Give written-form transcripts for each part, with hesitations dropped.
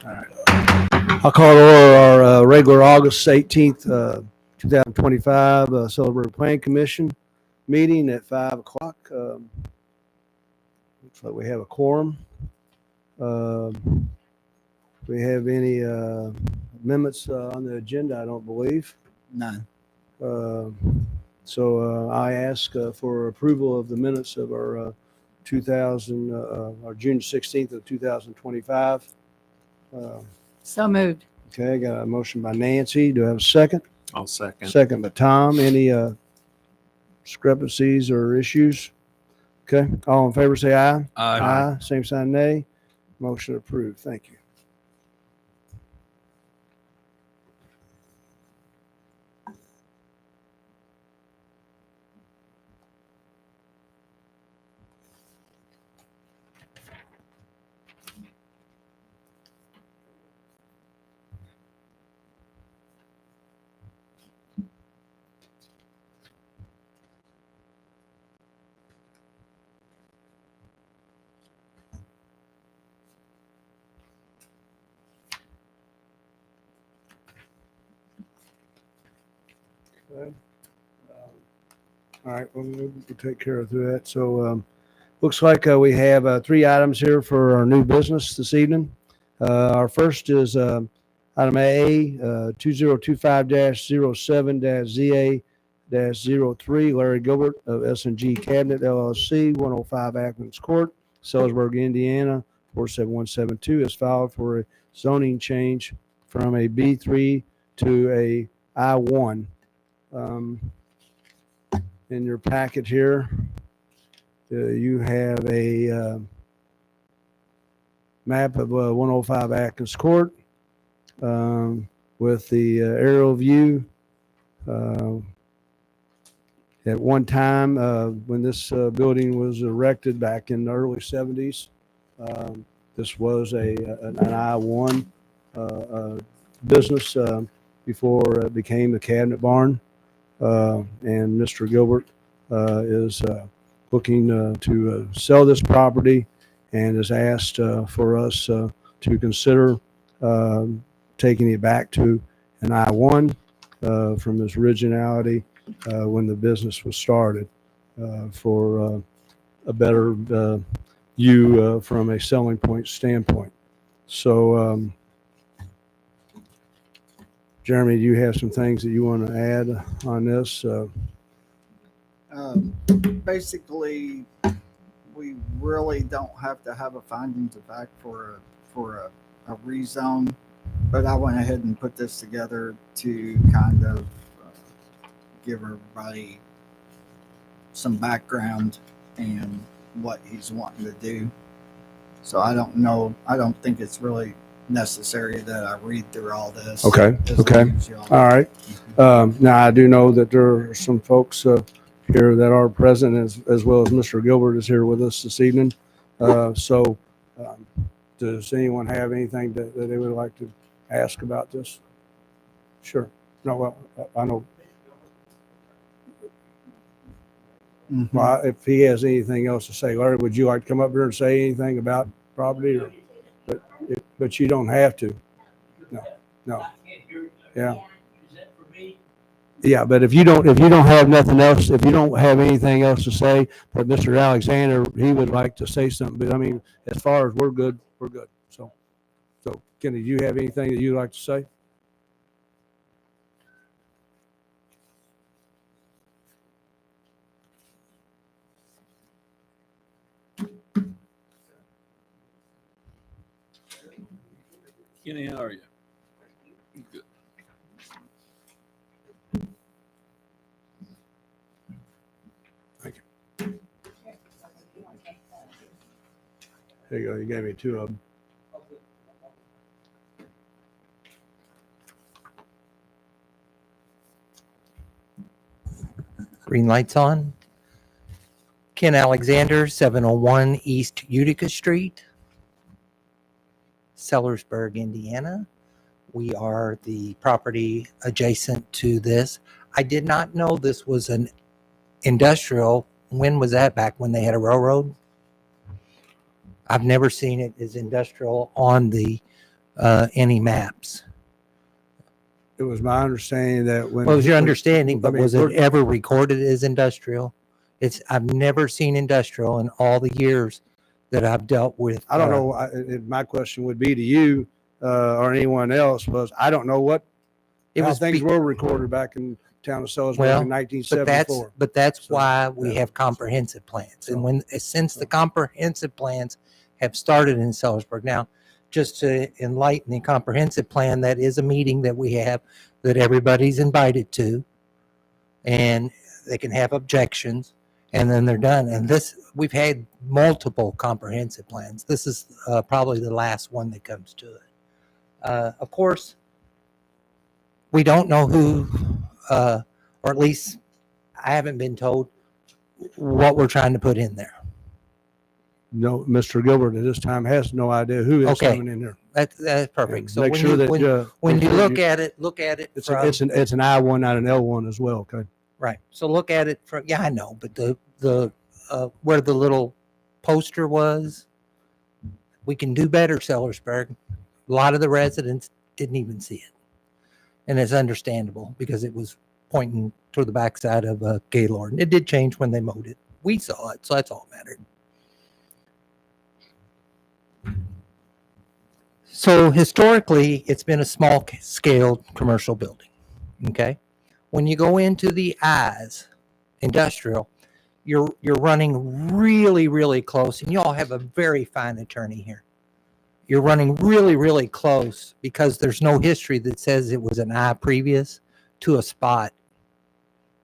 All right. I'll call to order our regular August 18th, 2025 Sellersburg Plan Commission meeting at 5 o'clock. Looks like we have a quorum. Do we have any amendments on the agenda? I don't believe. None. So I ask for approval of the minutes of our our June 16th of 2025. So moved. Okay, I got a motion by Nancy. Do I have a second? I'll second. Second by Tom. Any discrepancies or issues? Okay, all in favor say aye. Aye. Same sign nay. Motion approved. Thank you. Okay. All right, we'll take care of that. So looks like we have 3 items here for our new business this evening. Our first is item A, 2025-07-ZA-03, Larry Gilbert of S&G Cabinet LLC, 105 Ackman's Court, Sellersburg, Indiana, 47172, is filed for a zoning change from a B3 to a I1. In your packet here, you have a map of 105 Atkins Court with the aerial view. At one time, when this building was erected back in the early 70s, this was an I1 business before it became the Cabinet Barn. And Mr. Gilbert is looking to sell this property and has asked for us to consider taking it back to an I1 from its originality when the business was started for a better view from a selling point standpoint. So, Jeremy, do you have some things that you want to add on this? Basically, we really don't have to have a findings of fact for a rezone, but I went ahead and put this together to kind of give everybody some background and what he's wanting to do. So I don't know. I don't think it's really necessary that I read through all this. Okay. Okay. All right. Now I do know that there are some folks here that are present, as well as Mr. Gilbert is here with us this evening. So does anyone have anything that they would like to ask about this? Sure. No, well, I know. Mm-hmm. Well, if he has anything else to say, Larry, would you like to come up here and say anything about property? Or, but you don't have to. No. Yeah. Yeah, but if you don't have nothing else, if you don't have anything else to say, but Mr. Alexander, he would like to say something. But I mean, as far as we're good, we're good. So Kenny, do you have anything that you'd like to say? Kenny, how are you? Good. Thank you. There you go. You gave me 2 of them. Green lights on. Ken Alexander, 701 East Utica Street, Sellersburg, Indiana. We are the property adjacent to this. I did not know this was an industrial. When was that? Back when they had a railroad? I've never seen it as industrial on the any maps. It was my understanding that when. What was your understanding, I but mean, was it we're- ever recorded as industrial? I've never seen industrial in all the years that I've dealt with. I don't know. My question would be to you or anyone else was, I don't know how things were recorded back in town of Sellersburg Well, in 1974. But that's So, why we yeah. have comprehensive plans. So- And since the comprehensive plans have started in Sellersburg, now, just to enlighten the comprehensive plan, that is a meeting that we have that everybody's invited to, and they can have objections, and then they're done. And we've had multiple comprehensive plans. This is probably the last one that comes to it. Of course, we don't know who, or at least I haven't been told what we're trying to put in there. No, Mr. Gilbert at this time has no idea who is Okay. coming in there. That's perfect. And So make when sure you, that when you before look at it, it's from, it's an I1, not an L1 as well. Okay. right. So look at it from, yeah, I know, but the where the little poster was, we can do better, Sellersburg. A lot of the residents didn't even see it. And it's understandable because it was pointing toward the backside of Gaylord. And it did change when they mowed it. We saw it, so that's all that mattered. So historically, it's been a small scale commercial building. Okay. When you go into the I's industrial, you're running really, really close, and you all have a very fine attorney here. You're running really, really close because there's no history that says it was an I previous to a spot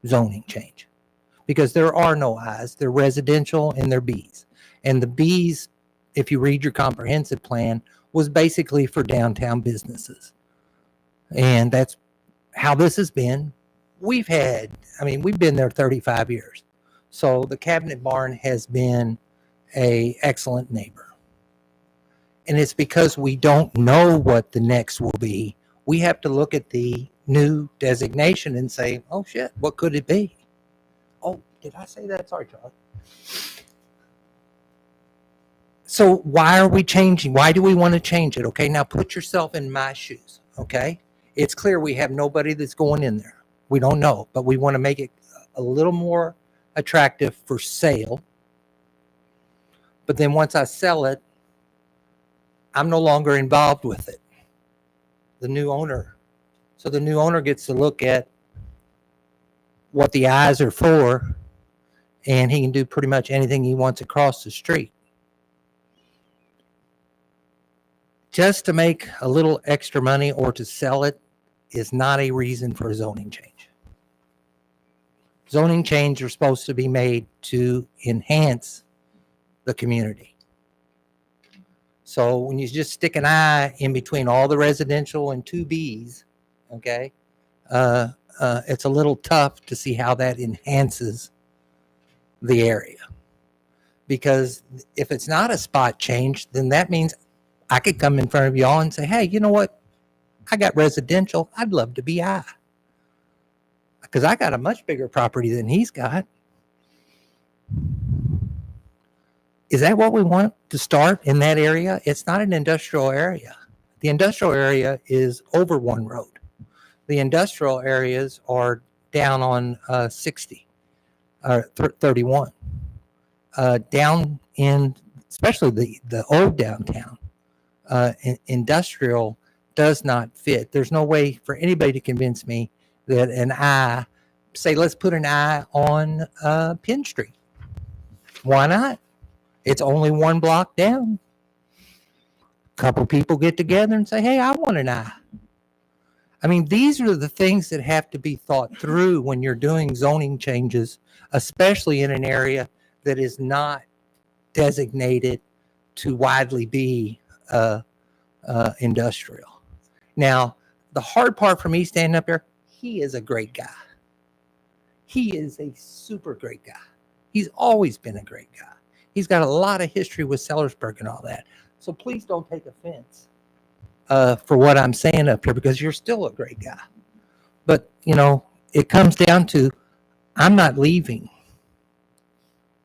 zoning change, because there are no I's. They're residential and they're B's. And the B's, if you read your comprehensive plan, was basically for downtown businesses. And that's how this has been. We've been there 35 years. So the Cabinet Barn has been an excellent neighbor. And it's because we don't know what the next will be. We have to look at the new designation and say, oh shit, what could it be? Oh, did I say that? Sorry, Charlie. So why are we changing? Why do we want to change it? Okay, now put yourself in my shoes. Okay, it's clear we have nobody that's going in there. We don't know, but we want to make it a little more attractive for sale. But then once I sell it, I'm no longer involved with it. The new owner. So the new owner gets to look at what the eyes are for, and he can do pretty much anything he wants across the street. Just to make a little extra money or to sell it is not a reason for a zoning change. Zoning change are supposed to be made to enhance the community. So when you just stick an I in between all the residential and two Bs, okay, it's a little tough to see how that enhances the area. Because if it's not a spot change, then that means I could come in front of y'all and say, hey, you know what? I got residential. I'd love to be I. Because I got a much bigger property than he's got. Is that what we want to start in that area? It's not an industrial area. The industrial area is over one road. The industrial areas are down on 60 or 31. Down in, especially the old downtown, industrial does not fit. There's no way for anybody to convince me that an I, say, let's put an I on Penn Street. Why not? It's only one block down. A couple people get together and say, hey, I want an I. I mean, these are the things that have to be thought through when you're doing zoning changes, especially in an area that is not designated to widely be industrial. Now, the hard part for me standing up there, he is a great guy. He is a super great guy. He's always been a great guy. He's got a lot of history with Sellersburg and all that. So please don't take offense for what I'm saying up here, because you're still a great guy. But, you know, it comes down to, I'm not leaving.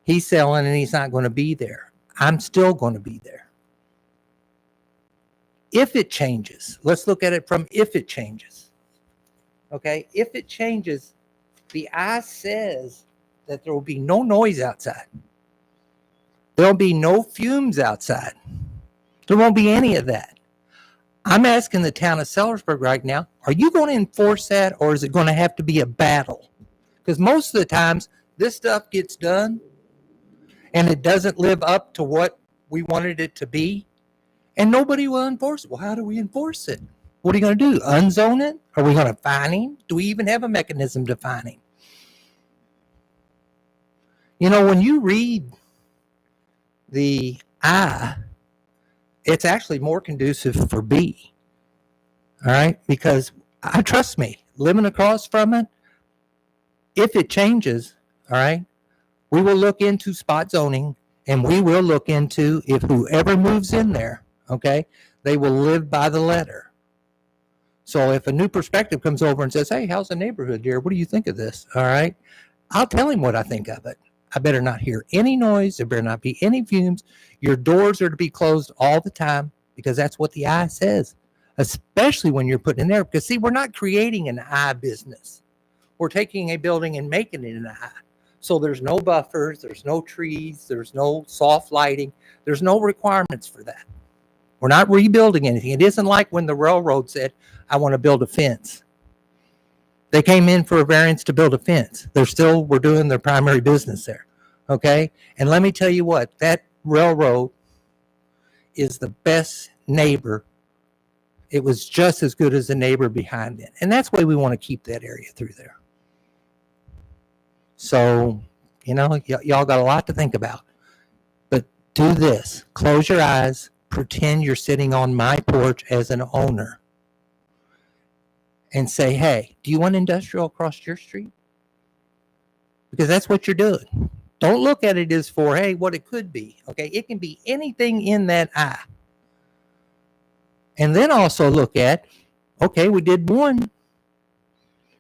He's selling and he's not going to be there. I'm still going to be there. if it changes, let's look at it from if it changes. Okay, if it changes, the I says that there will be no noise outside. There'll be no fumes outside. There won't be any of that. I'm asking the town of Sellersburg right now, are you going to enforce that, or is it going to have to be a battle? Because most of the times this stuff gets done and it doesn't live up to what we wanted it to be, and nobody will enforce it. Well, how do we enforce it? What are you going to do? Unzone it? Are we going to fine him? Do we even have a mechanism to fine him? You know, when you read the I, it's actually more conducive for B. All right? Because trust me, living across from it, if it changes, all right, we will look into spot zoning, and we will look into if whoever moves in there, okay, they will live by the letter. So if a new perspective comes over and says, hey, how's the neighborhood here? What do you think of this? All right. I'll tell him what I think of it. I better not hear any noise. There better not be any fumes. Your doors are to be closed all the time, because that's what the I says, especially when you're putting in there. Because see, we're not creating an I business. We're taking a building and making it an I. So there's no buffers, there's no trees, there's no soft lighting. There's no requirements for that. We're not rebuilding anything. It isn't like when the railroad said, I want to build a fence. They came in for a variance to build a fence. We're doing their primary business there. Okay. And let me tell you what, that railroad is the best neighbor. It was just as good as the neighbor behind it. And that's why we want to keep that area through there. So, you know, y'all got a lot to think about. But do this. Close your eyes. Pretend you're sitting on my porch as an owner. And say, hey, do you want industrial across your street? Because that's what you're doing. Don't look at it as for, hey, what it could be. Okay, it can be anything in that I. And then also look at, okay, we did one.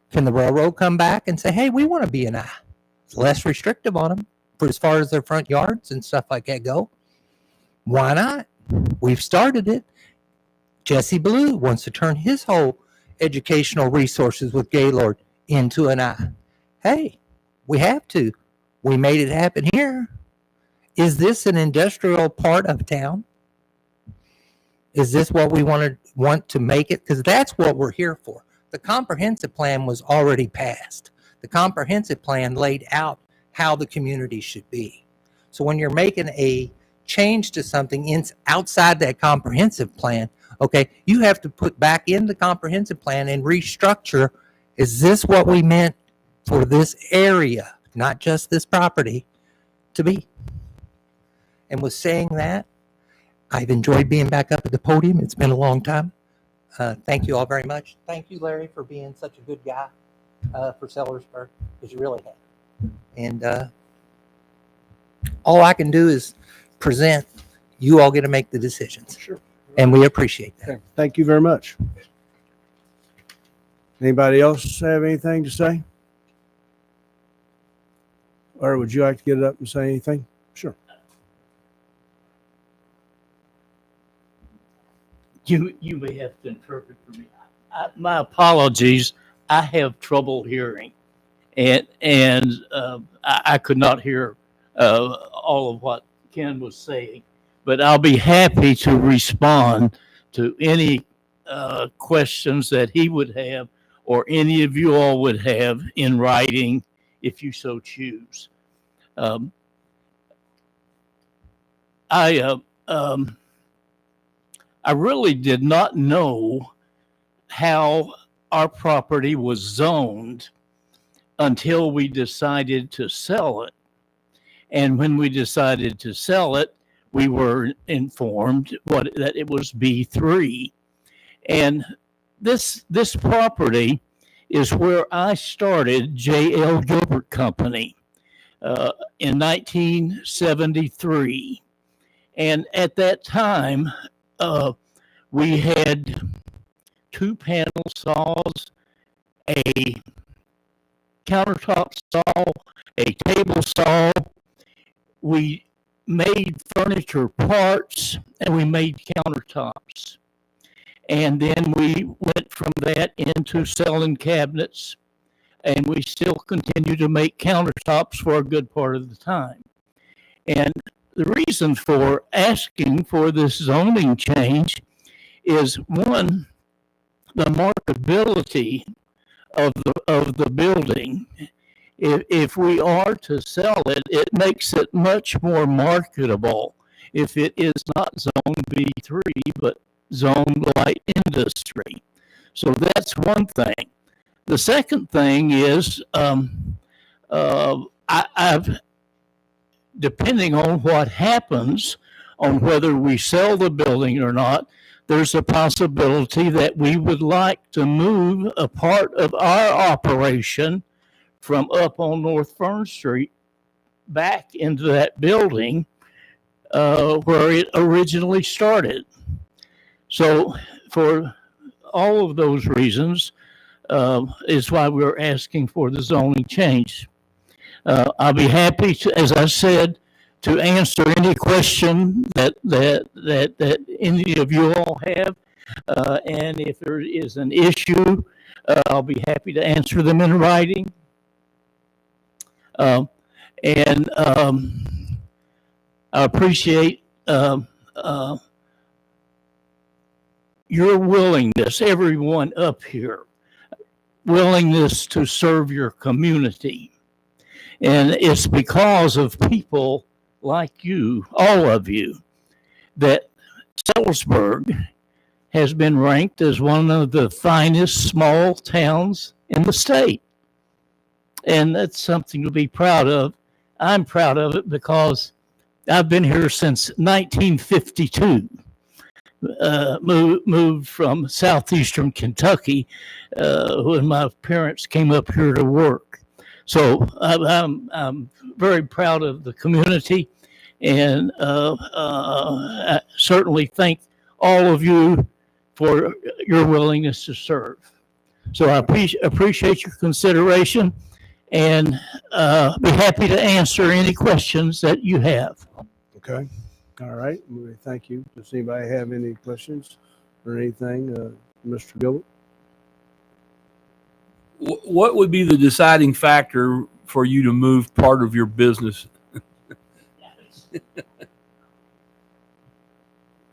Can the railroad come back and say, hey, we want to be an I? It's less restrictive on them for as far as their front yards and stuff like that go. Why not? We've started it. Jesse Blue wants to turn his whole educational resources with Gaylord into an I. Hey, we have to. We made it happen here. Is this an industrial part of town? Is this what we want to make it? Because that's what we're here for. The comprehensive plan was already passed. The comprehensive plan laid out how the community should be. So when you're making a change to something outside that comprehensive plan, okay, you have to put back in the comprehensive plan and restructure. Is this what we meant for this area, not just this property, to be? And with saying that, I've enjoyed being back up at the podium. It's been a long time. Thank you all very much. Thank you, Larry, for being such a good guy for Sellersburg, because you really have. And all I can do is present. You all get to make the decisions. Sure. And we appreciate that. Okay. Thank you very much. Anybody else have anything to say? Or would you like to get up and say anything? Sure. You may have to interpret for me. My apologies. I have trouble hearing, and I could not hear all of what Ken was saying. But I'll be happy to respond to any questions that he would have, or any of you all would have in writing, if you so choose. I really did not know how our property was zoned until we decided to sell it. And when we decided to sell it, we were informed that it was B3. And this property is where I started J.L. Gilbert Company in 1973. And at that time, we had 2 panel saws, a countertop saw, a table saw. We made furniture parts, and we made countertops. And then we went from that into selling cabinets, and we still continue to make countertops for a good part of the time. And the reason for asking for this zoning change is, one, the marketability of the building. If we are to sell it, it makes it much more marketable if it is not zone B3, but zone light industry. So that's one thing. The second thing is, I've, depending on what happens, on whether we sell the building or not, there's a possibility that we would like to move a part of our operation from up on North Fern Street back into that building where it originally started. So for all of those reasons is why we're asking for the zoning change. I'll be happy to, as I said, to answer any question that any of you all have. And if there is an issue, I'll be happy to answer them in writing. I appreciate your willingness, everyone up here, willingness to serve your community. And it's because of people like you, all of you, that Sellersburg has been ranked as one of the finest small towns in the state. And that's something to be proud of. I'm proud of it because I've been here since 1952. Moved from southeastern Kentucky when my parents came up here to work. So I'm very proud of the community, and I certainly thank all of you for your willingness to serve. So I appreciate your consideration, and be happy to answer any questions that you have. Okay. All right. Well, thank you. Does anybody have any questions or anything? Mr. Gilbert? What would be the deciding factor for you to move part of your business?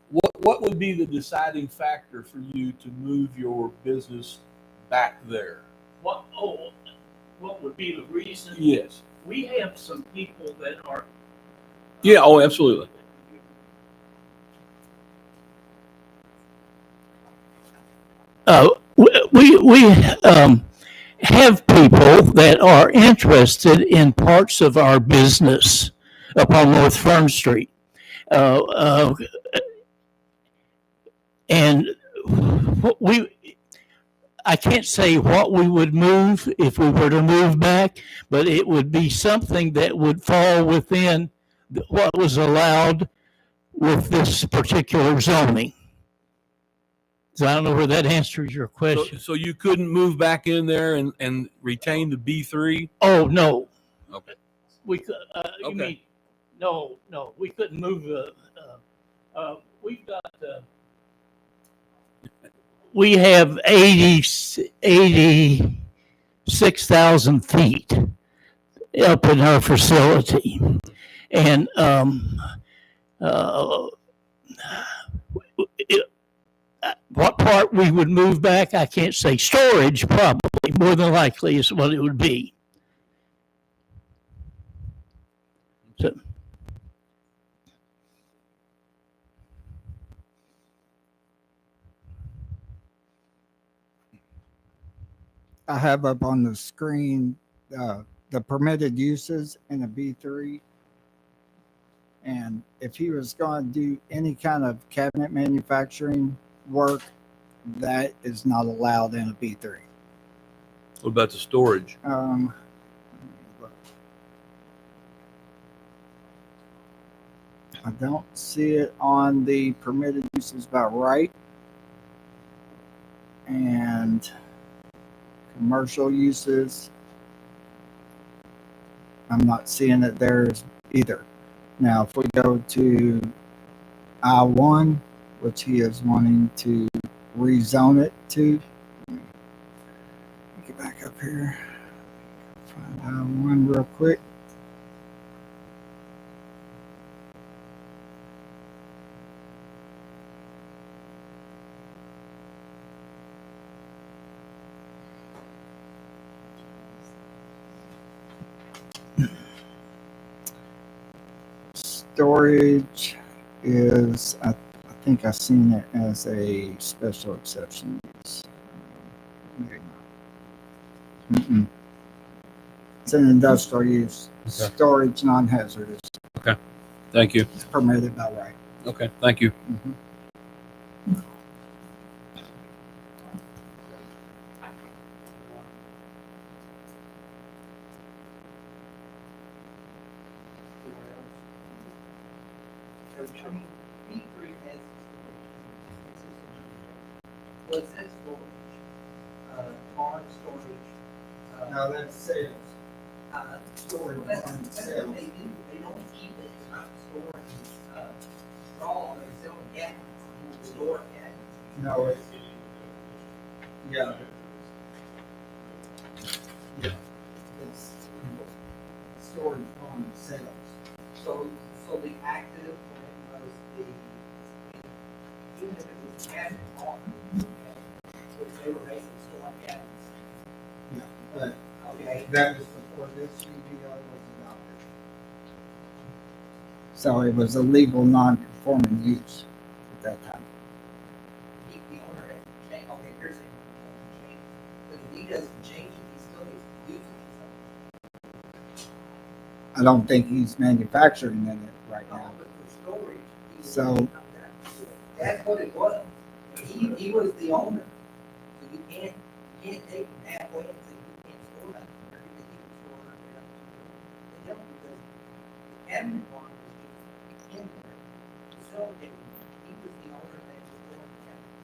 What would be the deciding factor for you to move your business back there? What would be the reason? Yes. We have some people that are. Yeah. Oh, absolutely. We have people that are interested in parts of our business up on North Fern Street. And I can't say what we would move if we were to move back, but it would be something that would fall within what was allowed with this particular zoning. So I don't know where that answers your question. So you couldn't move back in there and retain the B3? Oh, no. Okay. We could, you Okay. mean, no, we couldn't move we've got, we have 86,000 feet up in our facility. And, what part we would move back, I can't say. Storage, probably, more than likely is what it would be. So, I have up on the screen the permitted uses in a B3. And if he was going to do any kind of cabinet manufacturing work, that is not allowed in a B3. What about the storage? I don't see it on the permitted uses by right. And commercial uses, I'm not seeing it there either. Now, if we go to I-1, which he is wanting to rezone it to. Get back up here. Find out one real quick. Storage is, I think I've seen it as a special exception use. Maybe not. Mm-mm. It's an industrial use. Okay. Storage non-hazardous. Thank you. It's permitted by right. Okay, thank you. Was that storage? Barn storage? No, that's sales. Storage. That's what they do. They don't keep it, it's not storing, straw, they sell gas, store gas. No, it's, yeah. Yeah. It's storage on sales. So the active, when it was the, even if it was gas on, which they were making storing gas. Yeah, but Okay. that was before this UDO was adopted. So it was a legal non-conforming use at that time. The owner had changed, okay, here's a change. But if he doesn't change it, he still needs to use it. I don't think he's manufacturing in it right now. But for storage. he So- was- That's what it was. He was the owner. So you can't take him halfway and say you can't store that. Because he can store it right up to the hill because the cabinet barn was just in there. Facilitating. He was the owner that was storing the cabinet.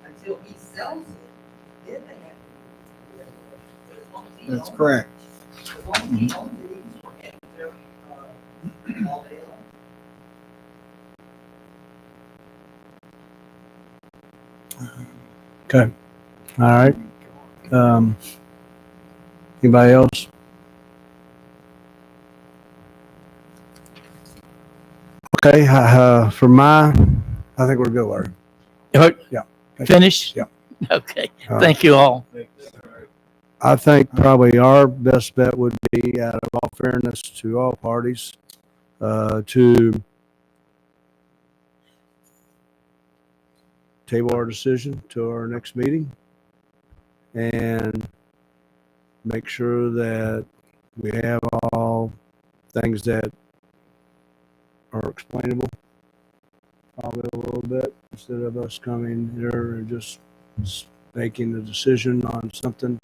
Until he sells it, then they have to. do it. But as long as he That's owns it- correct. As long as he owns it, he can store it there, all day long. Okay. All right. Anybody else? Okay, for I think we're good, Larry. Yeah. Finished? Yeah. Okay. Thank you all. I think probably our best bet would be, out of all fairness to all parties, to table our decision to our next meeting and make sure that we have all things that are explainable, probably a little bit, instead of us coming here and just making a decision on something,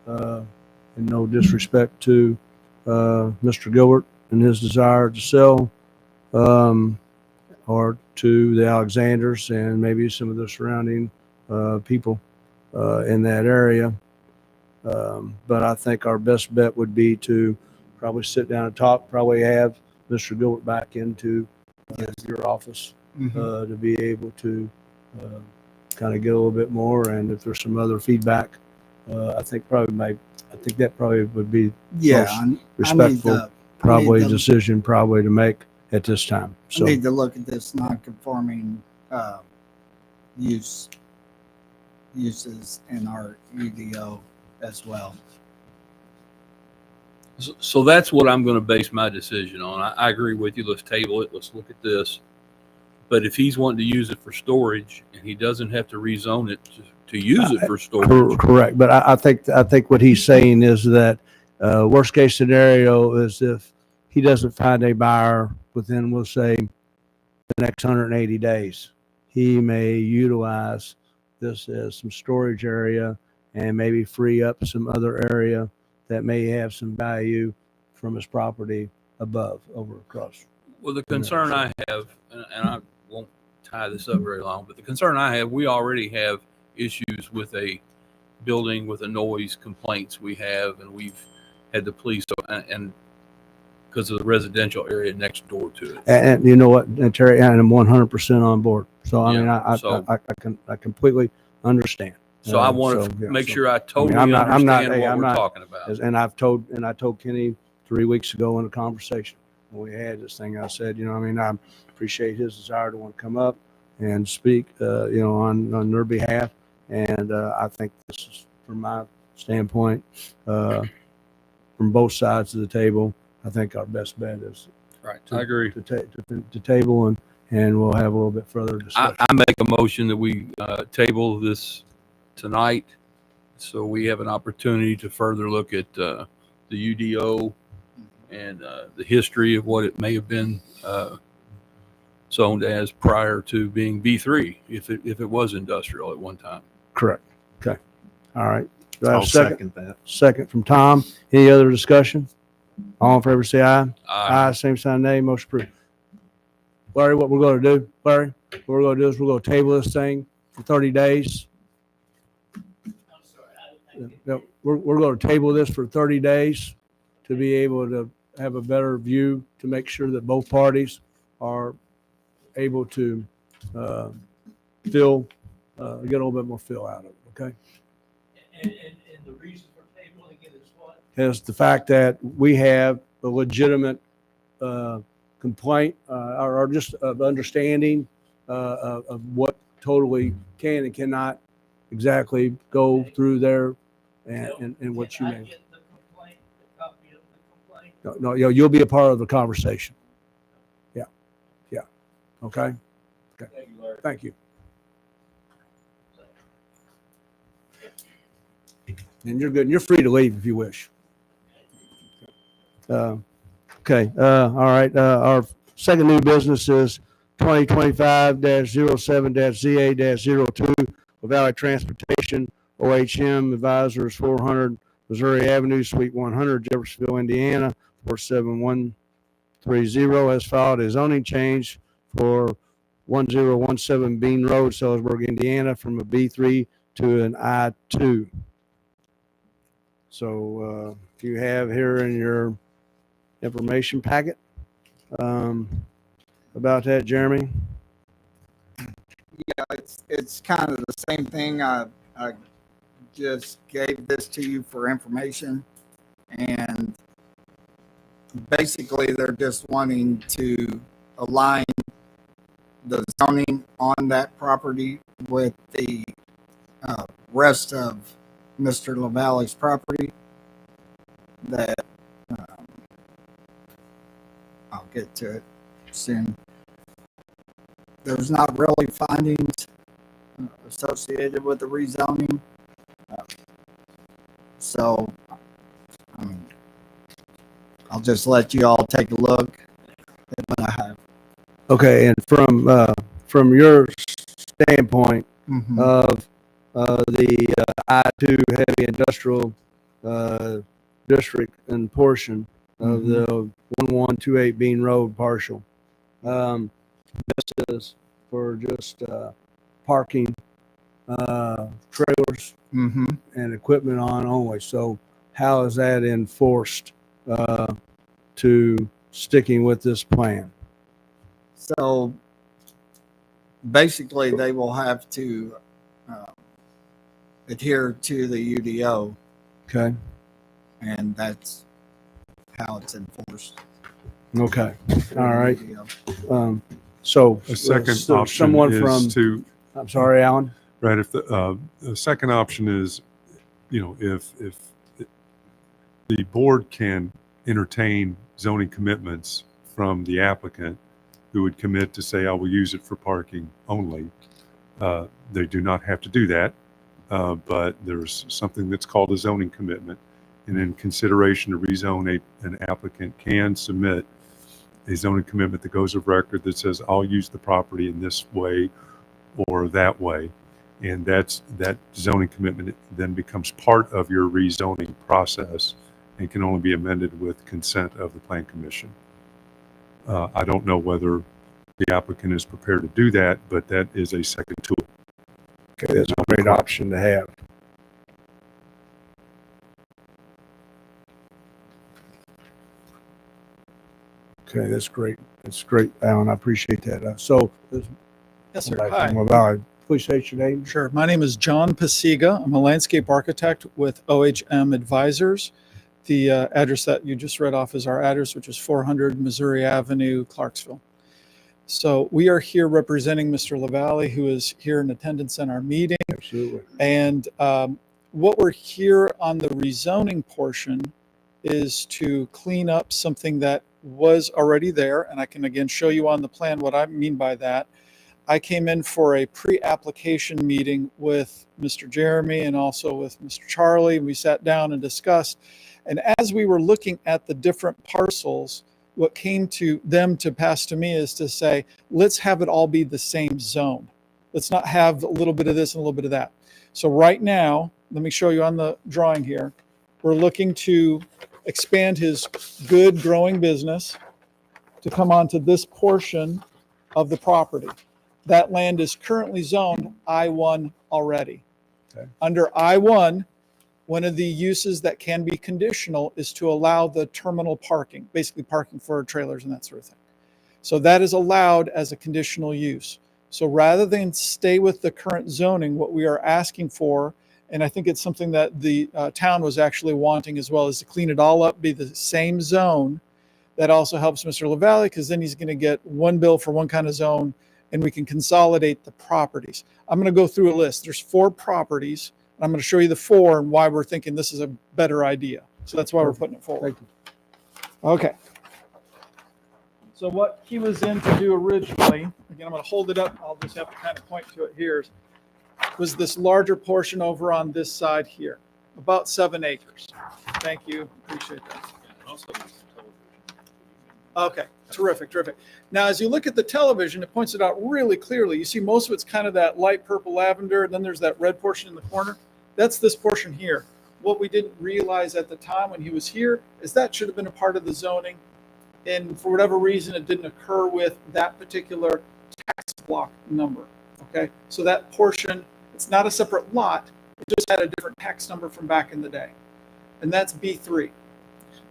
and no disrespect to Mr. Gilbert and his desire to sell, or to the Alexanders and maybe some of the surrounding people in that area. But I think our best bet would be to probably sit down and talk, probably have Mr. Gilbert back into your office to be able to kind of get a little bit more. And if there's some other feedback, I think that probably would be Yeah. most I need respectful, to, probably the- decision probably to make at this time. I So, need to look at this non-conforming uses in our UDO as well. So that's what I'm going to base my decision on. I agree with you. Let's table it. Let's look at this. But if he's wanting to use it for storage and he doesn't have to rezone it to use it for storage, correct. But I think what he's saying is that worst case scenario is if he doesn't find a buyer within, we'll say, the next 180 days, he may utilize this as some storage area and maybe free up some other area that may have some value from his property above, over across. well, the concern I have, and I won't tie this up very long, but the concern I have, we already have issues with a building with the noise complaints we have, and we've had the police, and because of the residential area next door to it. And you know what, and Terry, and I'm 100% on board. So I mean, Yeah, I completely understand. So I want to yeah, make so- sure I totally I'm not- understand hey, what I'm we're not- talking about. And I told Kenny 3 weeks ago in a conversation when we had this thing, I said, you know, I mean, I appreciate his desire to want to come up and speak, you know, on their behalf. And I think this is, from my standpoint, from both sides of the table, I think our best bet is Right. I agree. to table, and we'll have a little bit further discussion. I make a motion that we table this tonight, so we have an opportunity to further look at the UDO and the history of what it may have been zoned as prior to being B3, if it was industrial at one time. Correct. Okay. All right. Do I have I'll a second? second that. Second from Tom. Any other discussion? All in favor, say aye. Uh, Same sign, nay. Motion approved. Larry, what we're going to do, Larry, what we're going to do is we're going to table this thing for 30 days. No, we're going to table this for 30 days to be able to have a better view, to make sure that both parties are able to feel, get a little bit more feel out of it, okay? And the reason for tabling it is what? Is the fact that we have a legitimate complaint or just of understanding of what totally can and cannot exactly go through there and what you Can I mean. get the complaint, the copy of the complaint? No, you'll be a part of the conversation. Yeah. Okay. Thank you, Larry. Thank you. And you're good. And you're free to leave if you wish. Okay. All right. Our second new business is 2025-07-ZA-02 Valley Transportation OHM Advisors 400 Missouri Avenue, Suite 100, Jeffersonville, Indiana 47130 has filed a zoning change for 1017 Bean Road, Sellersburg, Indiana, from a B3 to an I2. So if you have here in your information packet about that, Jeremy. Yeah, it's kind of the same thing. I just gave this to you for information, and basically they're just wanting to align the zoning on that property with the rest of Mr. LaValle's property. That I'll get to it soon. There's not really findings associated with the rezoning. So, I mean, I'll just let you all take a look at what I have. Okay, and from your standpoint of the I2 heavy industrial district and portion of the 1128 Bean Road partial, this is for just parking trailers and equipment on only. So how is that enforced to sticking with this plan? So basically, they will have to adhere to the UDO, Okay. and that's how it's enforced. Okay. All right. UDO. So A second so option someone is from, to, I'm sorry, Alan. right, if the second option is, you know, if the board can entertain zoning commitments from the applicant who would commit to say, I will use it for parking only, they do not have to do that. But there's something that's called a zoning commitment. And in consideration to rezone, an applicant can submit a zoning commitment that goes of record that says, I'll use the property in this way or that way. And that zoning commitment then becomes part of your rezoning process and can only be amended with consent of the Plan Commission. I don't know whether the applicant is prepared to do that, but that is a second tool. Okay, that's a great option to have. Okay, that's great. That's great, Alan. I appreciate that. So, Yes, sir. back Hi. from Valley. Please state your name. Sure. My name is John Pasiga. I'm a landscape architect with OHM Advisors. The address that you just read off is our address, which is 400 Missouri Avenue, Clarksville. So we are here representing Mr. LaValle, who is here in attendance in our meeting. Absolutely. And what we're here on the rezoning portion is to clean up something that was already there. And I can again show you on the plan what I mean by that. I came in for a pre-application meeting with Mr. Jeremy and also with Mr. Charlie. We sat down and discussed. And as we were looking at the different parcels, what came to them to pass to me is to say, let's have it all be the same zone. Let's not have a little bit of this and a little bit of that. So right now, let me show you on the drawing here. We're looking to expand his good growing business to come onto this portion of the property. That land is currently zoned I-1 already. Okay. Under I-1, one of the uses that can be conditional is to allow the terminal parking, basically parking for trailers and that sort of thing. So that is allowed as a conditional use. So rather than stay with the current zoning, what we are asking for, and I think it's something that the town was actually wanting as well, is to clean it all up, be the same zone. That also helps Mr. LaValle because then he's going to get one bill for one kind of zone and we can consolidate the properties. I'm going to go through a list. There's 4 properties. And I'm going to show you the 4 and why we're thinking this is a better idea. So that's why we're putting it forward. Thank you. Okay. So what he was in to do originally, again, I'm going to hold it up. I'll just have to kind of point to it here, was this larger portion over on this side here, about 7 acres. Thank you. Appreciate that. Okay, terrific, terrific. Now, as you look at the television, it points it out really clearly. You see most of it's kind of that light purple lavender, and then there's that red portion in the corner. That's this portion here. What we didn't realize at the time when he was here is that should have been a part of the zoning. And for whatever reason, it didn't occur with that particular tax block number. Okay, so that portion, it's not a separate lot. It just had a different tax number from back in the day. And that's B3.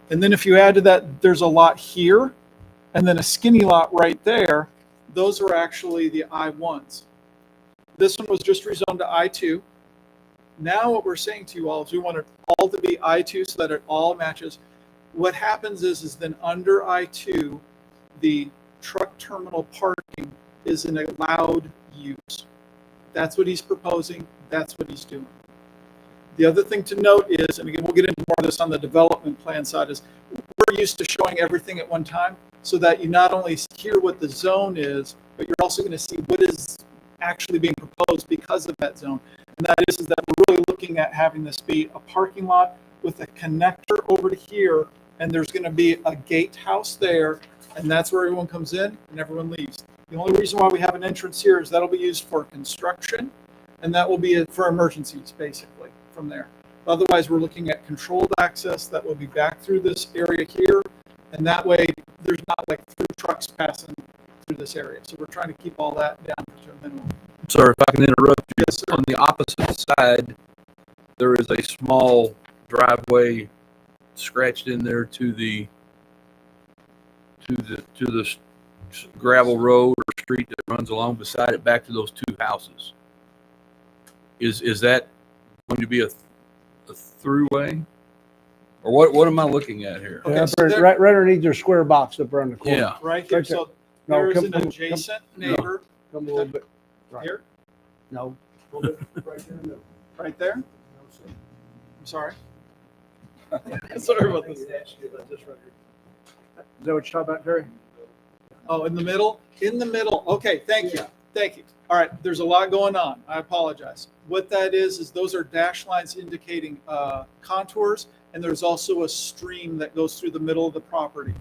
And then if you add to that, there's a lot here and then a skinny lot right there. Those are actually the I-1s. This one was just rezoned to I-2. Now what we're saying to you all is we want it all to be I-2 so that it all matches. What happens is then under I-2, the truck terminal parking is an allowed use. That's what he's proposing. That's what he's doing. The other thing to note is, and again, we'll get into more of this on the development plan side, is we're used to showing everything at one time so that you not only hear what the zone is, but you're also going to see what is actually being proposed because of that zone. And that is that we're really looking at having this be a parking lot with a connector over to here, and there's going to be a gatehouse there, and that's where everyone comes in and everyone leaves. The only reason why we have an entrance here is that'll be used for construction, and that will be for emergencies, basically, from there. Otherwise, we're looking at controlled access that will be back through this area here, and that way there's not like through trucks passing through this area. So we're trying to keep all that down to a minimum. Sir, if I can interrupt you, Yes, sir. on the opposite side, there is a small driveway scratched in there to the gravel road or street that runs along beside it back to those 2 houses. Is that going to be a throughway? Or what am I looking at here? Okay, Yeah, so there- right underneath your square box up around the corner. Yeah. Right here, Right there. so No, there is come- an come- adjacent neighbor Come a little bit. Right. here, No. A little bit right there in the middle. right there. No, sir. I'm sorry. Sorry about this. Is that what you're talking about, Terry? Oh, in the middle? In the middle. Okay, thank you. Thank you. All right, there's a lot going on. I apologize. What that is those are dash lines indicating contours, and there's also a stream that goes through the middle of the property.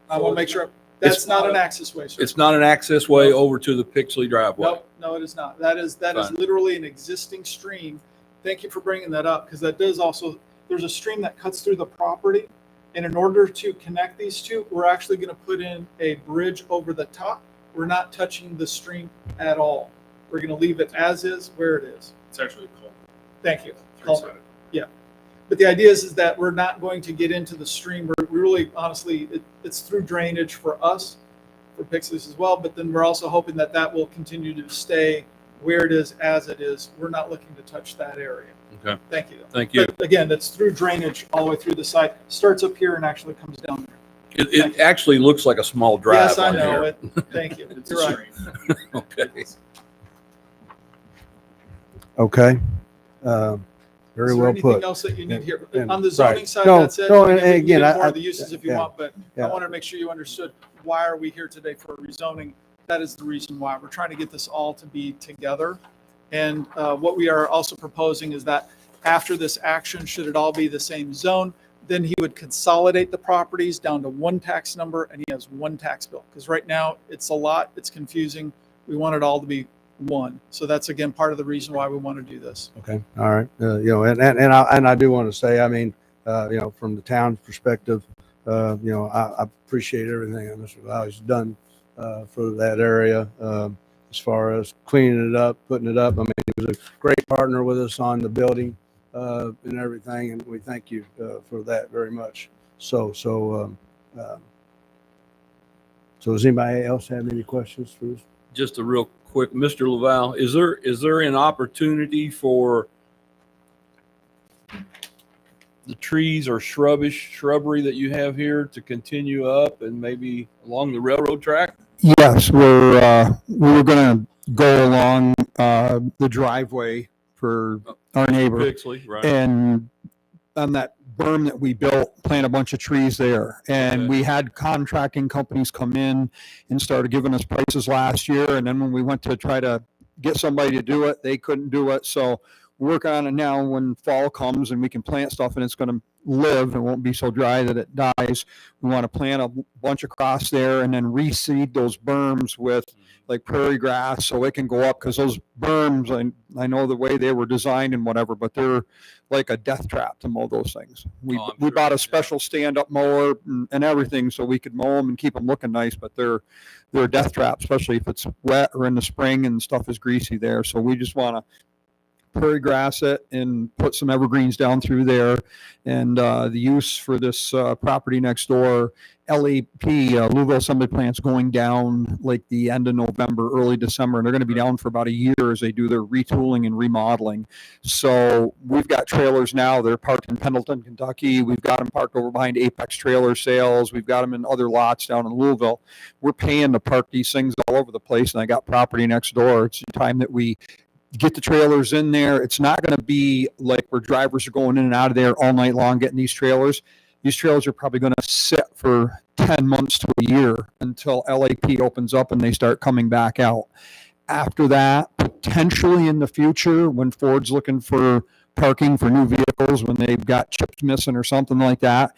I want to make sure that's not an access way, sir. It's not an access way over to the Pixley driveway. Nope, no, it is not. That is Fine. literally an existing stream. Thank you for bringing that up because that does also, there's a stream that cuts through the property. And in order to connect these two, we're actually going to put in a bridge over the top. We're not touching the stream at all. We're going to leave it as is where it is. It's actually called Thank you. three-sided. Yeah. But the idea is that we're not going to get into the stream. We really really, honestly, it's through drainage for us, for Pixies as well, but then we're also hoping that that will continue to stay where it is as it is. We're not looking to touch that area. Okay. Thank you. Thank you. But again, that's through drainage all the way through the site, starts up here and actually comes down there. It actually looks like a small drive Yes, I on know here. it. Thank you. You're right. Okay. Okay. Very Is there well anything put. else that you need here? And- On the zoning right. side, No, that's it. no, I mean, and we can again, get more I- of the uses if you yeah, want, but yeah. I wanted to make sure you understood why are we here today for rezoning. That is the reason why. We're trying to get this all to be together. And what we are also proposing is that after this action, should it all be the same zone, then he would consolidate the properties down to one tax number and he has one tax bill. Because right now it's a lot, it's confusing. We want it all to be one. So that's again part of the reason why we want to do this. Okay, all right. You know, and I do want to say, I mean, you know, from the town's perspective, you know, I appreciate everything that Mr. Valley's done for that area as far as cleaning it up, putting it up. I mean, he was a great partner with us on the building and everything, and we thank you for that very much. So does anybody else have any questions for us? Just a real quick, Mr. Laval, is there an opportunity for the trees or shrubbery that you have here to continue up and maybe along the railroad track? Yes, we're going to go along the driveway for our neighbor, Pixley, right? and on that berm that we built, plant a bunch of trees there. And Okay. we had contracting companies come in and started giving us prices last year. And then when we went to try to get somebody to do it, they couldn't do it. So we're working on it now. When fall comes and we can plant stuff and it's going to live and won't be so dry that it dies, we want to plant a bunch across there and then reseed those berms with like prairie grass so it can go up, because those berms, I know the way they were designed and whatever, but they're like a death trap to mow those things. We I'm we sure, bought yeah. a special stand-up mower and everything so we could mow them and keep them looking nice, but they're a death trap, especially if it's wet or in the spring and stuff is greasy there. So we just want to prairie grass it and put some evergreens down through there. And the use for this property next door, LAP, Louisville Assembly Plant's going down like the end of November, early December, and they're going to be down for about a year as they do their retooling and remodeling. So we've got trailers now. They're parked in Pendleton, Kentucky. We've got them parked over behind Apex Trailer Sales. We've got them in other lots down in Louisville. We're paying to park these things all over the place, and I got property next door. It's time that we get the trailers in there. It's not going to be like where drivers are going in and out of there all night long getting these trailers. These trailers are probably going to sit for 10 months to a year until LAP opens up and they start coming back out. After that, potentially in the future, when Ford's looking for parking for new vehicles, when they've got chips missing or something like that,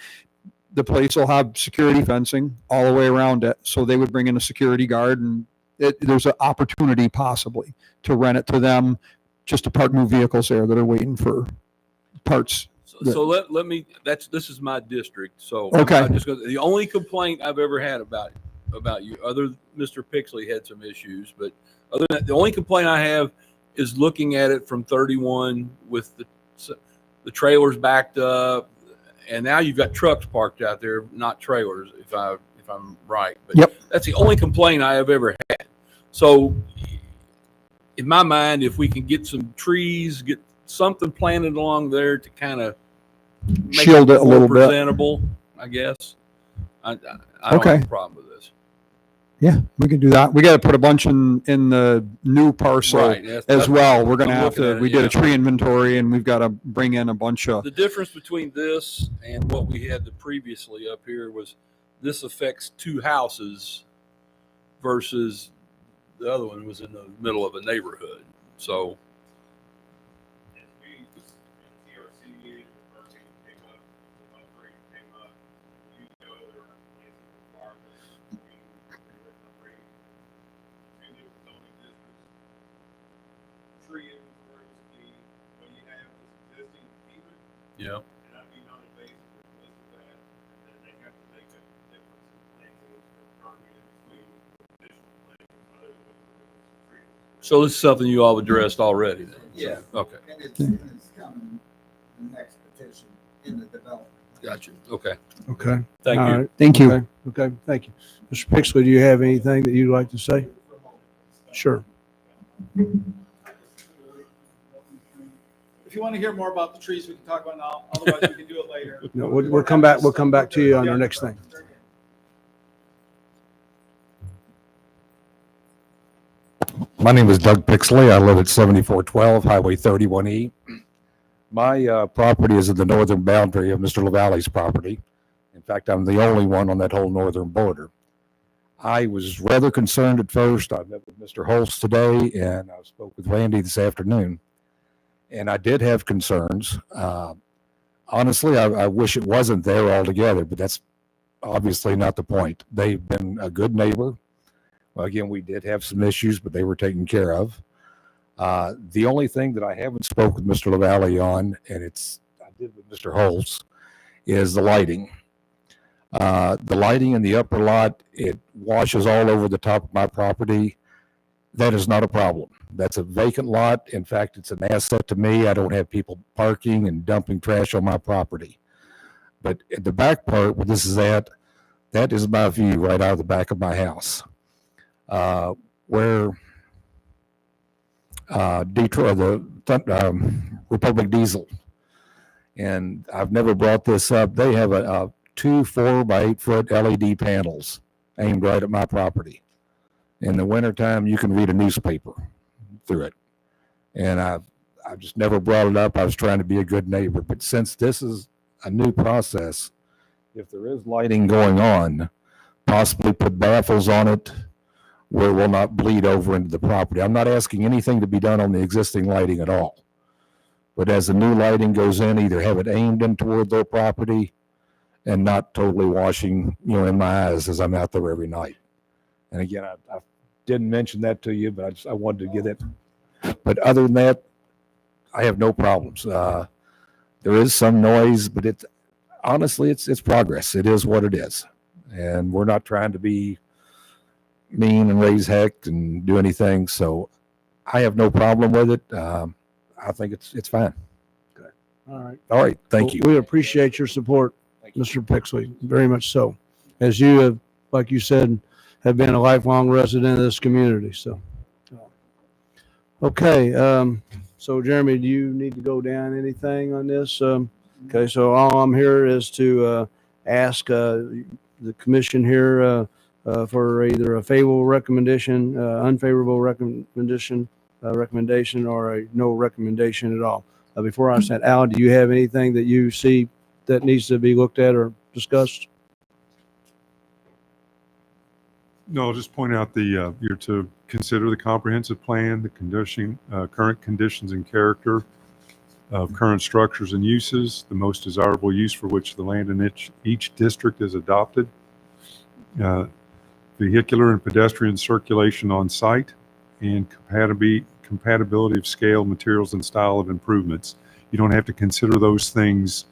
the place will have security fencing all the way around it. So they would bring in a security guard, and there's an opportunity possibly to rent it to them just to park new vehicles there that are waiting for parts. So let me, this is my district. So Okay. I'm just gonna, the only complaint I've ever had about you, other Mr. Pixley had some issues, but other than that, the only complaint I have is looking at it from 31 with the trailers backed up, and now you've got trucks parked out there, not trailers, if I'm right. But Yep. That's the only complaint I have ever had. So in my mind, if we can get some trees, get something planted along there to kind of make Shield it a more little bit. presentable, I guess. I don't Okay. have a problem with this. Yeah, we can do that. We got to put a bunch in the new parcel Right. as well. We're going to I'm have looking to, at it, we did yeah. a tree inventory and we've got to bring in a bunch of, The difference between this and what we had previously up here was this affects two houses versus the other one was in the middle of a neighborhood. So yeah. So this is something you all addressed already then? Yeah. Okay. And it's coming, the next petition in the development. Gotcha. Okay. Okay. Thank All you. right. Thank you. Okay. Okay. Thank you. Mr. Pixley, do you have anything that you'd like to say? Sure. If you want to hear more about the trees, we can talk about now. Otherwise, we can do it later. No, we'll come back. We'll come back to you on our next thing. My name is Doug Pixley. I live at 7412 Highway 31E. My property is at the northern boundary of Mr. LaValle's property. In fact, I'm the only one on that whole northern border. I was rather concerned at first. I met with Mr. Holst today, and I spoke with Randy this afternoon. And I did have concerns. Honestly, I wish it wasn't there altogether, but that's obviously not the point. They've been a good neighbor. Well, again, we did have some issues, but they were taken care of. The only thing that I haven't spoke with Mr. LaValle on, and I did with Mr. Holtz, is the lighting. The lighting in the upper lot, it washes all over the top of my property. That is not a problem. That's a vacant lot. In fact, it's an asset to me. I don't have people parking and dumping trash on my property. But at the back part where this is at, that is my view right out of the back of my house. Where Detroit, Republic Diesel, and I've never brought this up. They have a 2 4-by-8-foot LED panels aimed right at my property. In the wintertime, you can read a newspaper through it. And I've just never brought it up. I was trying to be a good neighbor. But since this is a new process, if there is lighting going on, possibly put baffles on it where it will not bleed over into the property. I'm not asking anything to be done on the existing lighting at all. But as the new lighting goes in, either have it aimed in toward their property and not totally washing, in my eyes as I'm out there every night. And again, I didn't mention that to you, but I wanted to get it. But other than that, I have no problems. There is some noise, but honestly, it's progress. It is what it is. And we're not trying to be mean and raise heck and do anything. So I have no problem with it. I think it's fine. Okay. All right. All right. Thank you. We appreciate your support, Mr. Pixley, very much so. As you have, like you said, have been a lifelong resident of this community. So, okay. So Jeremy, do you need to go down anything on this? Okay. So all I'm here is to ask the commission here for either a favorable recommendation, unfavorable recommendation, or a no recommendation at all. Before I said, Al, do you have anything that you see that needs to be looked at or discussed? No, I'll just point out you're to consider the comprehensive plan, the current conditions and character of current structures and uses, the most desirable use for which the land in each district is adopted, vehicular and pedestrian circulation on site, and compatibility of scale, materials, and style of improvements. You don't have to consider those things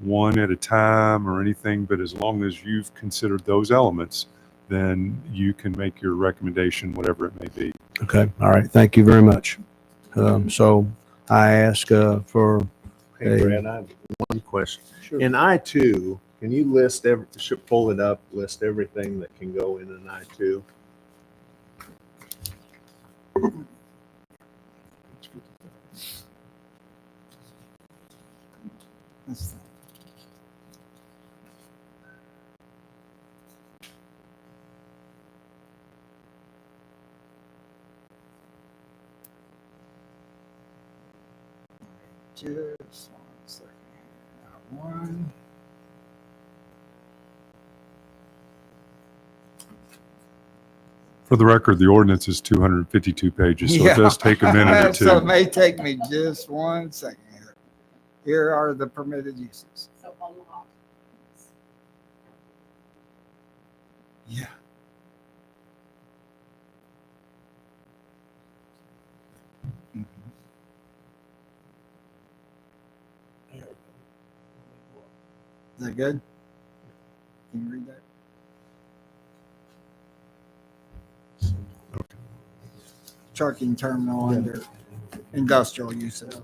one at a time or anything, but as long as you've considered those elements, then you can make your recommendation, whatever it may be. Okay. All right. Thank you very much. So I ask for Hey, Brad, I have one question. Sure. In I-2, can you list should pull it up, list everything that can go in an I-2? Just 1 second. One. For the record, the ordinance is 252 pages, so it does take a minute or two. So it may take me just 1 second here. Here are the permitted uses. Yeah. Is that good? Can you read that? Trucking terminal under industrial uses.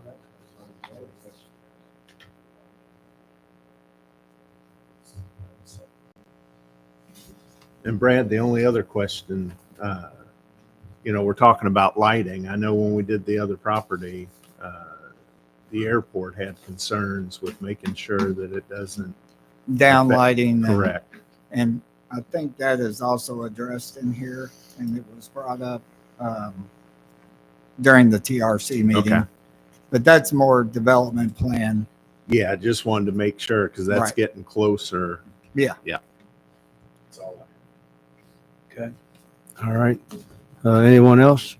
And Brad, the only other question, we're talking about lighting. I know when we did the other property, the airport had concerns with making sure that it doesn't. Downlighting. Correct. And I think that is also addressed in here, and it was brought up during the TRC meeting. Okay. But that's more development plan. Yeah, I just wanted to make sure because that's Right. getting closer. Yeah. Yeah. That's all. Okay. All right. Anyone else?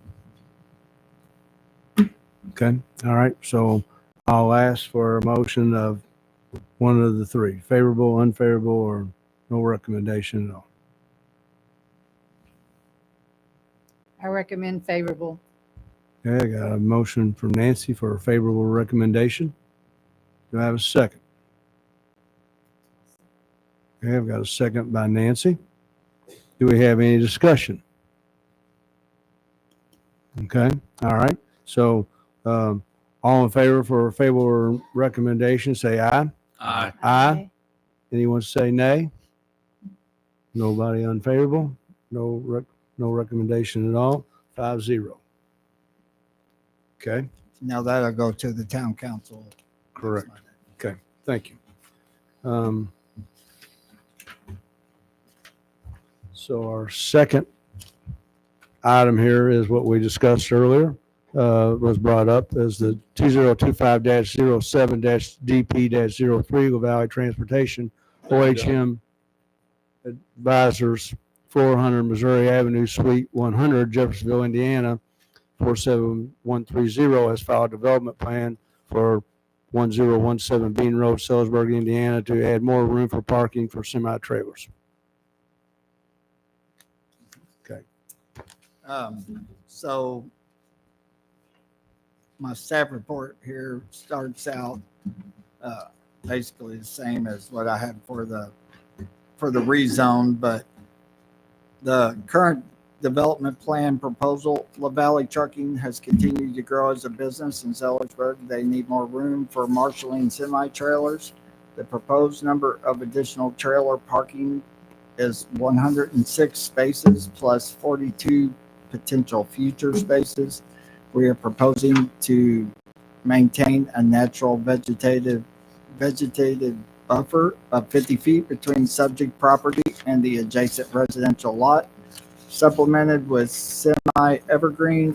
Okay. All right. So I'll ask for a motion of one of the three: favorable, unfavorable, or no recommendation at all. I recommend favorable. Okay, I got a motion from Nancy for a favorable recommendation. Do I have a second? Okay, I've got a second by Nancy. Do we have any discussion? Okay, all right. So, all in favor for a favorable recommendation, say aye. Aye. Aye. Anyone say nay? Nobody unfavorable? No recommendation at all? 5-0. Okay, Now that'll go to the town council. correct. Okay, thank you. So our second item here is what we discussed earlier, was brought up as the 2025-07-DP-03 Valley Transportation OHM Advisors, 400 Missouri Avenue, Suite 100, Jeffersonville, Indiana, 47130 has filed a development plan for 1017 Bean Road, Sellersburg, Indiana, to add more room for parking for semi-trailers. Okay. So my staff report here starts out basically the same as what I had for the rezone, but the current development plan proposal, La Valley Trucking has continued to grow as a business in Sellersburg. They need more room for marshaling semi-trailers. The proposed number of additional trailer parking is 106 spaces plus 42 potential future spaces. We are proposing to maintain a natural vegetated buffer of 50 feet between subject property and the adjacent residential lot, supplemented with evergreen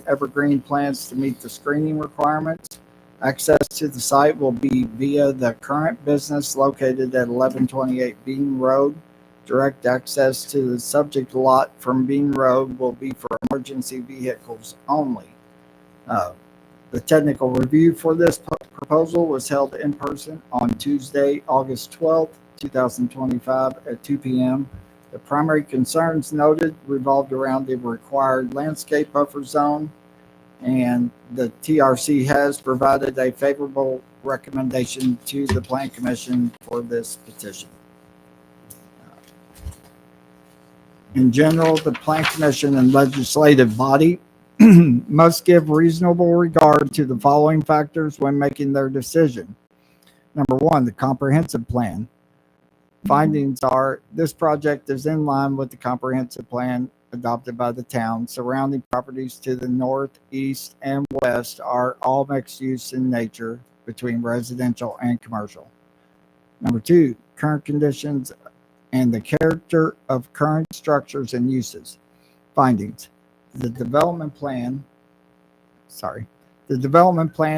plants to meet the screening requirements. Access to the site will be via the current business located at 1128 Bean Road. Direct access to the subject lot from Bean Road will be for emergency vehicles only. The technical review for this proposal was held in person on Tuesday, August 12th, 2025 at 2 p.m. The primary concerns noted revolved around the required landscape buffer zone, and the TRC has provided a favorable recommendation to the Plan Commission for this petition. In general, the Plan Commission and legislative body must give reasonable regard to the following factors when making their decision. Number one, the comprehensive plan. Findings are this project is in line with the comprehensive plan adopted by the town. Surrounding properties to the north, east, and west are all mixed use in nature between residential and commercial. Number two, current conditions and the character of current structures and uses. Findings. The development plan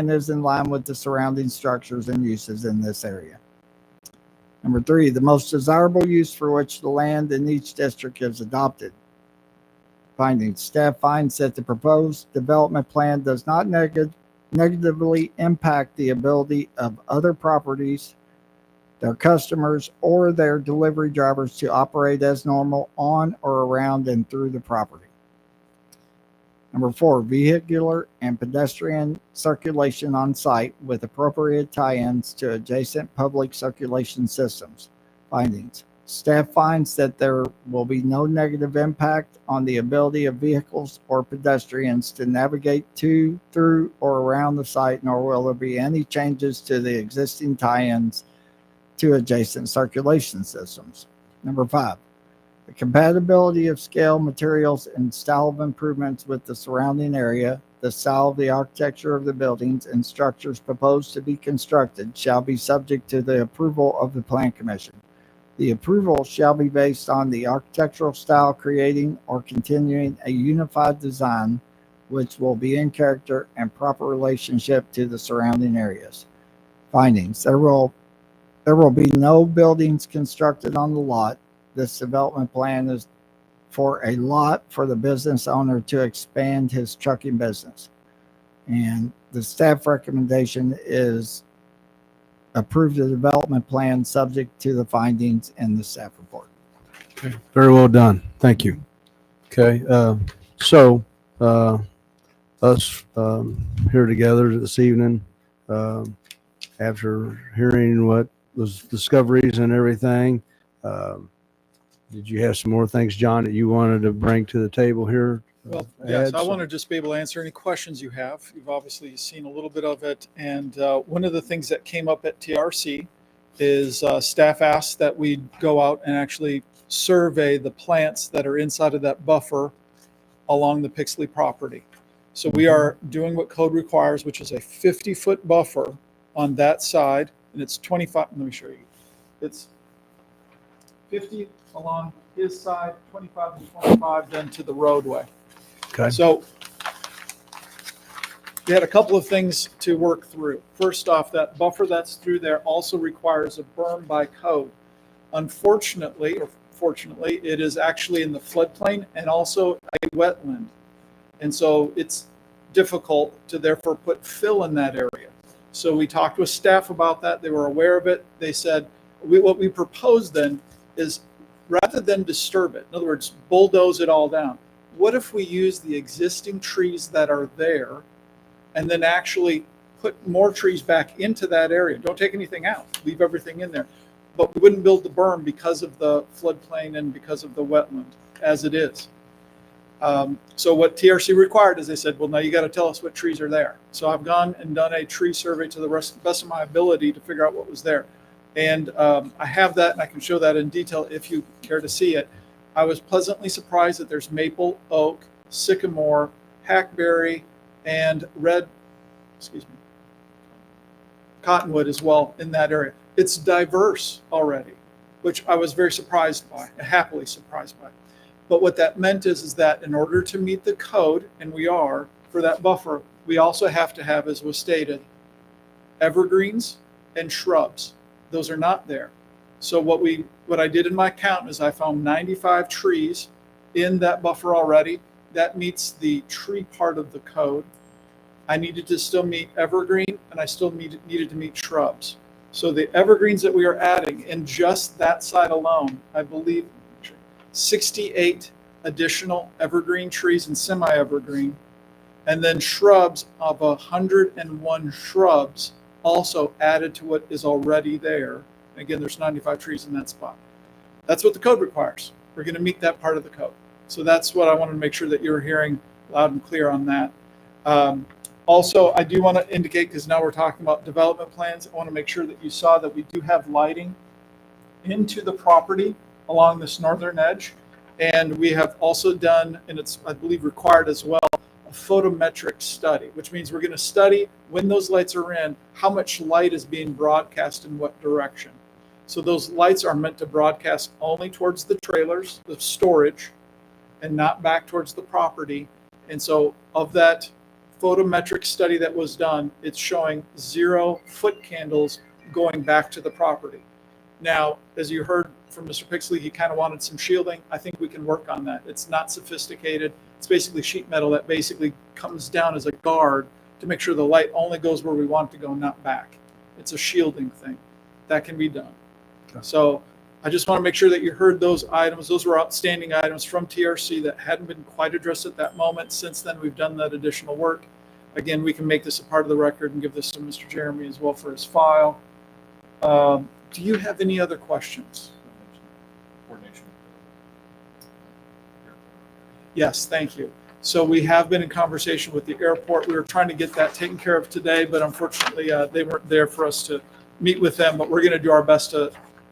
is in line with the surrounding structures and uses in this area. Number three, the most desirable use for which the land in each district is adopted. Findings. Staff finds that the proposed development plan does not negatively impact the ability of other properties, their customers, or their delivery drivers to operate as normal on or around and through the property. Number four, vehicular and pedestrian circulation on site with appropriate tie-ins to adjacent public circulation systems. Findings. Staff finds that there will be no negative impact on the ability of vehicles or pedestrians to navigate to, through, or around the site, nor will there be any changes to the existing tie-ins to adjacent circulation systems. Number five, The compatibility of scale, materials, and style of improvements with the surrounding area, the style of the architecture of the buildings and structures proposed to be constructed shall be subject to the approval of the Plan Commission. The approval shall be based on the architectural style creating or continuing a unified design which will be in character and proper relationship to the surrounding areas. Findings. There will be no buildings constructed on the lot. This development plan is for a lot for the business owner to expand his trucking business. And the staff recommendation is approve the development plan subject to the findings in the staff report. Okay, very well done. Thank you. Okay, so us here together this evening, after hearing what was discoveries and everything, did you have some more things, John, that you wanted to bring to the table here? Well, yes, I want to just be able to answer any questions you have. You've obviously seen a little bit of it. And one of the things that came up at TRC is staff asked that we go out and actually survey the plants that are inside of that buffer along the Pixley property. So we are doing what code requires, which is a 50-foot buffer on that side. And it's 25, let me show you. It's 50 along his side, 25 to 25 then to the roadway. Okay. So we had a couple of things to work through. First off, that buffer that's through there also requires a berm by code. Unfortunately, or fortunately, it is actually in the floodplain and also a wetland. And so it's difficult to therefore put fill in that area. So we talked with staff about that. They were aware of it. They said, what we proposed then is rather than disturb it, in other words, bulldoze it all down, what if we use the existing trees that are there and then actually put more trees back into that area? Don't take anything out, leave everything in there. But we wouldn't build the berm because of the floodplain and because of the wetland as it is. So what TRC required is they said, well, now you got to tell us what trees are there. So I've gone and done a tree survey to the best of my ability to figure out what was there. And I have that, and I can show that in detail if you care to see it. I was pleasantly surprised that there's maple, oak, sycamore, hackberry, and cottonwood as well in that area. It's diverse already, which I was very surprised by, happily surprised by. But what that meant is that in order to meet the code, and we are, for that buffer, we also have to have, as was stated, evergreens and shrubs. Those are not there. So what I did in my count is I found 95 trees in that buffer already. That meets the tree part of the code. I needed to still meet evergreen, and I still needed to meet shrubs. So the evergreens that we are adding in just that side alone, I believe 68 additional evergreen trees and semi-evergreen, and then shrubs of 101 shrubs also added to what is already there. Again, there's 95 trees in that spot. That's what the code requires. We're going to meet that part of the code. So that's what I wanted to make sure that you're hearing loud and clear on that. Also, I do want to indicate, because now we're talking about development plans, I want to make sure that you saw that we do have lighting into the property along this northern edge. And we have also done, and it's, I believe, required as well, a photometric study, which means we're going to study when those lights are in, how much light is being broadcast in what direction. So those lights are meant to broadcast only towards the trailers, the storage, and not back towards the property. And so of that photometric study that was done, it's showing 0 foot candles going back to the property. Now, as you heard from Mr. Pixley, he kind of wanted some shielding. I think we can work on that. It's not sophisticated. It's basically sheet metal that basically comes down as a guard to make sure the light only goes where we want it to go, not back. It's a shielding thing. That can be done. Okay. So I just want to make sure that you heard those items. Those were outstanding items from TRC that hadn't been quite addressed at that moment. Since then, we've done that additional work. Again, we can make this a part of the record and give this to Mr. Jeremy as well for his file. Do you have any other questions? Yes, thank you. So we have been in conversation with the airport. We were trying to get that taken care of today, but unfortunately they weren't there for us to meet with them, but we're going to do our best to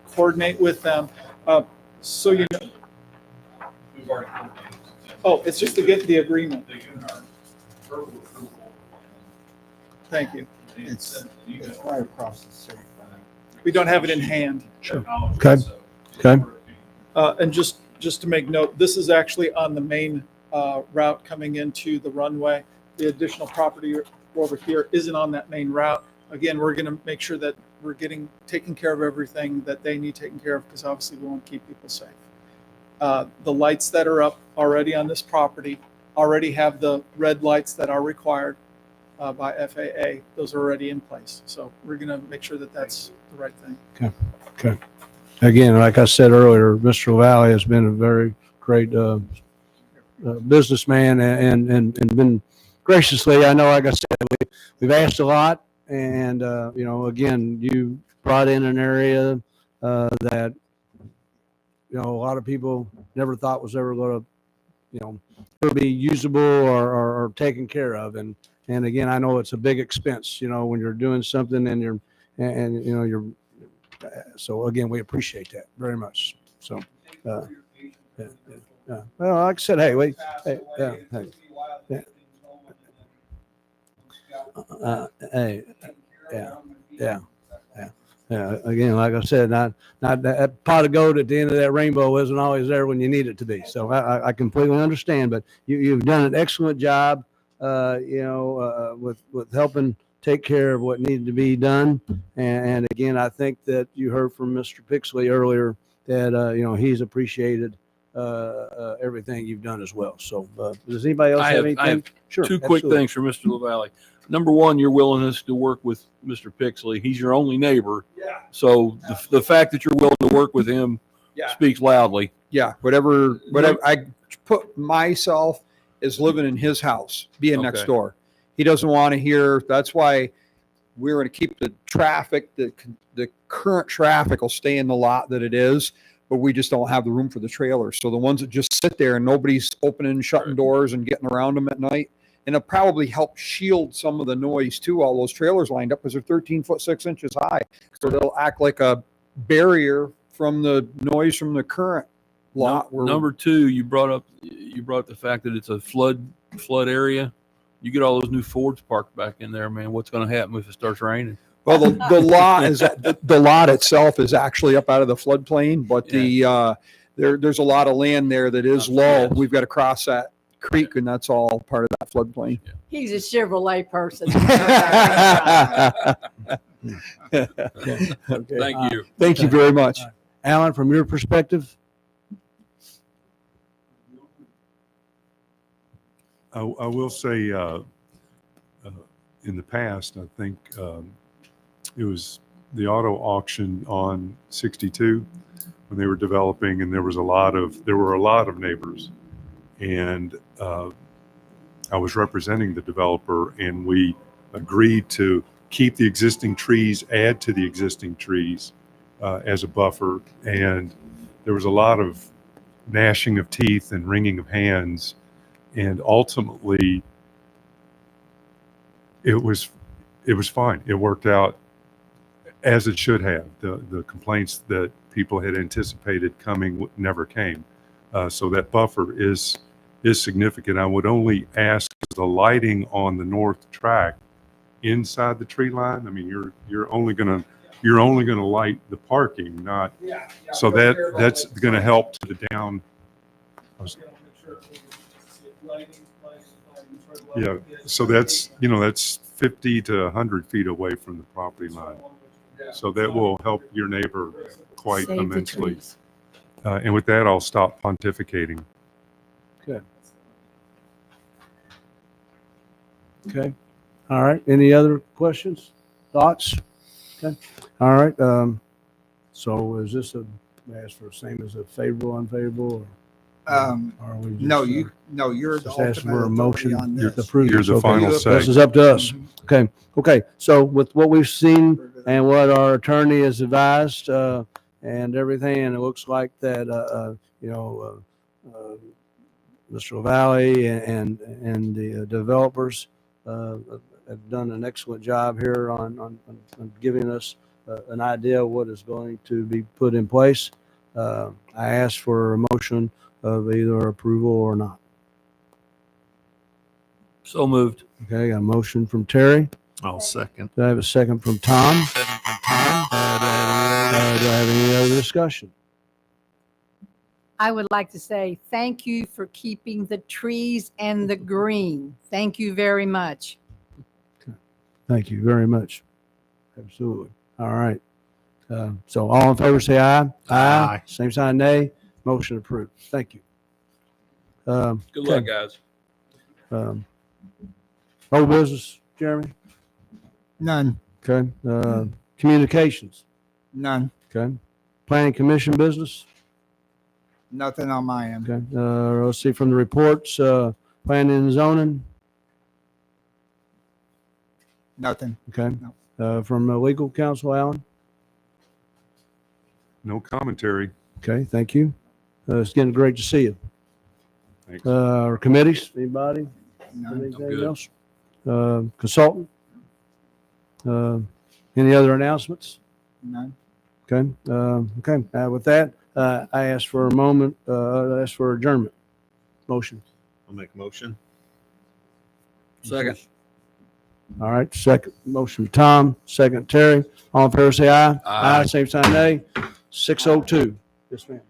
coordinate with them. So you know, Oh, it's just to get the agreement. Thank you. It's right across the street. We don't have it in hand. Okay. Okay. And just to make note, this is actually on the main route coming into the runway. The additional property over here isn't on that main route. Again, we're going to make sure that we're taking care of everything that they need taken care of, because obviously we want to keep people safe. The lights that are up already on this property already have the red lights that are required by FAA. Those are already in place. So we're going to make sure that that's the right thing. Okay. Again, like I said earlier, Mr. Valley has been a very great businessman and been graciously, I know, like I said, we've asked a lot, and again, you brought in an area that a lot of people never thought was ever going to be usable or taken care of, and again, I know it's a big expense, when you're doing something and you're so again, we appreciate that very much. So, well, like I said, hey, again, like I said, not that pot of gold at the end of that rainbow isn't always there when you need it to be. So I completely understand, but you've done an excellent job, with helping take care of what needed to be done. And again, I think that you heard from Mr. Pixley earlier that, he's appreciated everything you've done as well. So does anybody else have anything? I have Sure. two quick Absolutely. things for Mr. LaValle. Number one, your willingness to work with Mr. Pixley. He's your only neighbor. Yeah. So the fact that you're willing to work with him speaks loudly. Yeah, whatever I put myself as living in his house, being next Okay. door. He doesn't want to hear. That's why we're going to keep the traffic. The current traffic will stay in the lot that it is, but we just don't have the room for the trailers. So the ones that just sit there and nobody's opening and shutting doors and getting around them at night, and it'll probably help shield some of the noise too. All those trailers lined up because they're 13 foot 6 inches high, so they'll act like a barrier from the noise from the current lot. Number two, you brought up the fact that it's a flood area. You get all those new Fords parked back in there, man. What's going to happen if it starts raining? Well, the lot is the lot itself is actually up out of the floodplain, but there's a lot of land there that is low. Yes. We've got to cross that creek, and that's all part of that floodplain. He's a Chevrolet person. Okay. Thank you. Thank you very much. Alan, from your perspective? I will say, in the past, I think it was the auto auction on 62 when they were developing, and there were a lot of neighbors, and I was representing the developer, and we agreed to keep the existing trees, add to the existing trees as a buffer, and there was a lot of gnashing of teeth and wringing of hands. And ultimately, it was fine. It worked out as it should have. The complaints that people had anticipated coming never came. So that buffer is significant. I would only ask the lighting on the north track inside the tree line. I mean, you're only gonna light the parking, not so that's going to help to the down. Yeah, so that's 50 to 100 feet away from the property line. So that will help your neighbor quite Save the immensely. trees. And with that, I'll stop pontificating. Okay. All right. Any other questions, thoughts? Okay. All right. So is this ask for the same as a favorable, unfavorable? Or are we just, You're the just asking for a ultimate motion authority on to this. approve? You're the Okay. final say. This is up to us. Okay. Okay. So with what we've seen and what our attorney has advised, and everything, and it looks like that, Mr. LaValle and the developers have done an excellent job here on giving us an idea of what is going to be put in place. I ask for a motion of either approval or not? So moved. Okay, got a motion from Terry. I'll second. Do I have a second from Tom? Do I have any other discussion? I would like to say thank you for keeping the trees and the green. Thank you very much. Thank you very much. Absolutely. All right. So all in favor, say aye. Aye. Same sign, nay. Motion approved. Thank you. Good luck, guys. Old business, Jeremy? None, Okay. Communications? none, Okay. Planning Commission business? nothing on my end. Okay. Let's see from the reports, planning and zoning? Nothing. Okay. From legal counsel, Alan? No commentary. Okay, thank you. It's getting great to see you. Thanks. Or committees, anybody? None. Anything good. else? Consultant? Any other announcements? None. Okay, okay. With that, I ask for a moment, I ask for adjournment. Motion. I'll make a motion. Second. All right, second motion, Tom, second, Terry. All in favor, say aye. Aye. Same sign, nay. 6:02. Yes, ma'am.